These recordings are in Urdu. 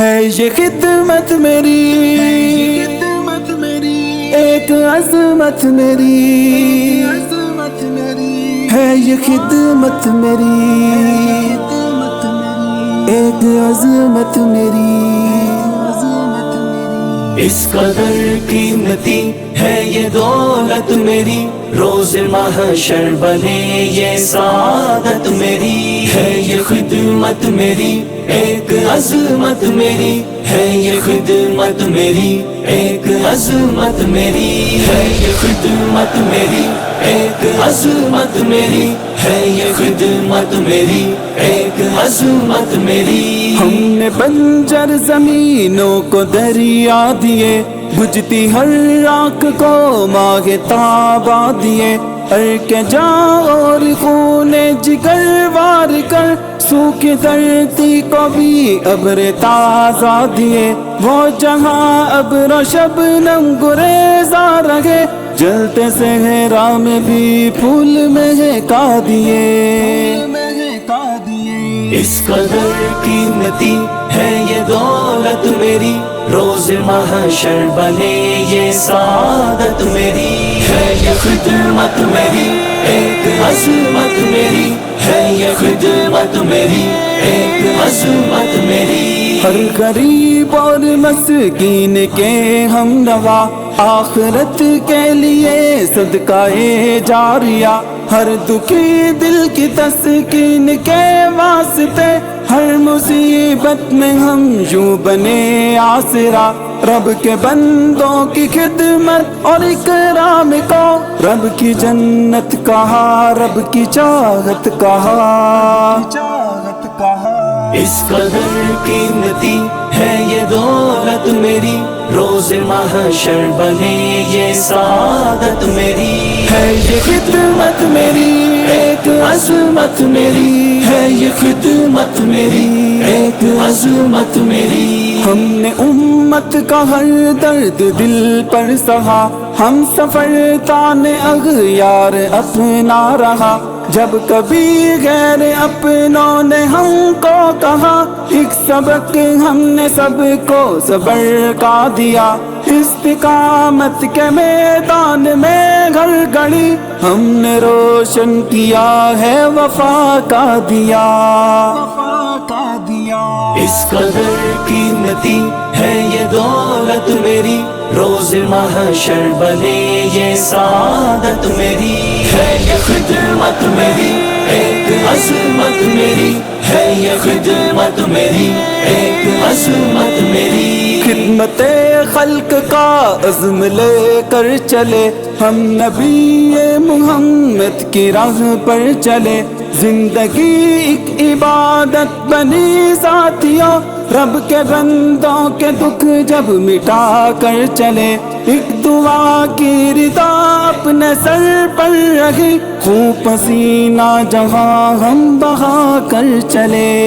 ہے یہ خدمت میری، ایک عظمت میری، ہے یہ خدمت میری، ایک عظمت میری۔ اس قدر قیمتی ہے یہ دولت میری، روز محشر بنے یہ سعادت میری۔ ہے یہ خدمت میری، ایک عظمت میری، ہے یہ خدمت میری، ایک عظمت میری۔ ہے یہ خدمت میری، ایک عظمت میری، ہے یہ خدمت میری، ایک عظمت میری۔ ہم نے بنجر زمینوں کو دریا دیے، بجھتی ہر راکھ کو ماہ تابا دیے، کے جا اور خون جگر وار کر سوکھی دھرتی کو بھی ابر تازہ دیے۔ وہ جہاں ابر و شبنم گریزاں رہے، جلتے صحرا میں بھی پھول مہکا دیے۔ اس قدر قیمتی ہے یہ دولت میری، روز محشر بنے یہ سعادت میری۔ ہے یہ خدمت میری، ایک عظمت میری، ہے یہ خدمت میری، ایک عظمت میری۔ ہر غریب اور مسکین کے ہمنوا، آخرت کے لیے صدقہ جاریہ، ہر دکھی دل کی تسکین کے واسطے، ہر مصیبت میں ہم یوں بنے آسرا۔ رب کے بندوں کی خدمت اور اکرام کو رب کی جنت کہا، رب کی چاہت کہا۔ اس قدر قیمتی ہے یہ دولت میری، روز محشر بنے یہ سعادت میری۔ ہے یہ خدمت میری، ایک عظمت میری، ہے یہ خدمت میری، ایک عظمت میری۔ ہم نے امت کا ہر درد دل پر سہا، ہم سفر تان اغیار اپنا رہا، جب کبھی غیر اپنوں نے ہم کو کہا، ایک سبق ہم نے سب کو صبر کا دیا۔ استقامت کے میدان میں گھر گڑی، ہم نے روشن کیا ہے وفا کا دیا۔ اس قدر قیمتی ہے یہ دولت میری، روز محشر بنے یہ سعادت میری۔ ہے یہ خدمت میری، ایک عظمت میری، ہے یہ خدمت میری، ایک عظمت میری۔ خدمت خلق کا عزم لے کر چلے، ہم نبی محمد کی راہ پر چلے، زندگی ایک عبادت بنی ساتھیوں، رب کے بندوں کے دکھ جب مٹا کر چلے، ایک دعا کی ردا اپنے سر پر رہی، خون پسینہ جہاں ہم بہا کر چلے۔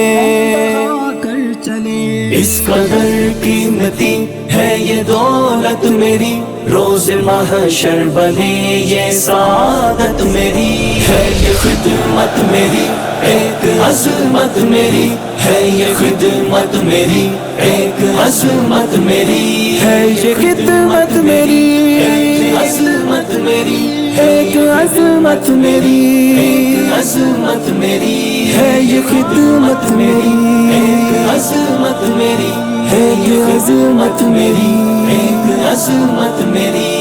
اس قدر قیمتی ہے یہ دولت میری، روز محشر بنے یہ سعادت میری۔ ہے یہ خدمت میری، ایک عظمت میری، ہے یہ خدمت میری، ایک عظمت میری۔ ہے یہ خدمت میری، ایک عظمت میری، ایک عظمت میری، ایک عظمت میری۔ ہے یہ خدمت میری، ایک عظمت میری، ہے یہ عظمت میری، ایک عظمت میری۔